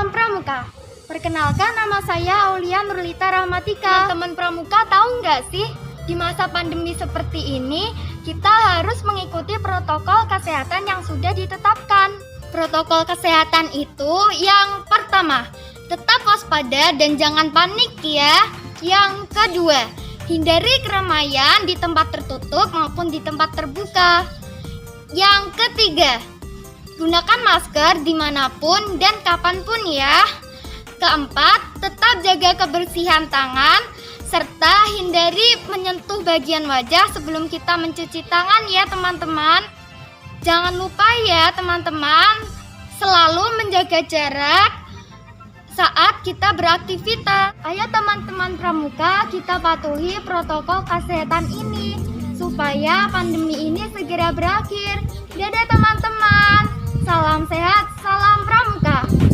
Salam Pramuka. Perkenalkan, nama saya Aulia Nurlita Rahmatika. Teman Pramuka tahu nggak sih, di masa pandemi seperti ini kita harus mengikuti protokol kesehatan yang sudah ditetapkan. Protokol kesehatan itu yang pertama, tetap waspada dan jangan panik ya. Yang kedua, hindari keramaian di tempat tertutup maupun di tempat terbuka. Yang ketiga, gunakan masker dimanapun dan kapanpun ya. Keempat, tetap jaga kebersihan tangan serta hindari menyentuh bagian wajah sebelum kita mencuci tangan ya teman-teman. Jangan lupa ya teman-teman, selalu menjaga jarak saat kita beraktivitas. Ayo teman-teman Pramuka, kita patuhi protokol kesehatan ini supaya pandemi ini segera berakhir. Dadah teman-teman, salam sehat, salam Pramuka.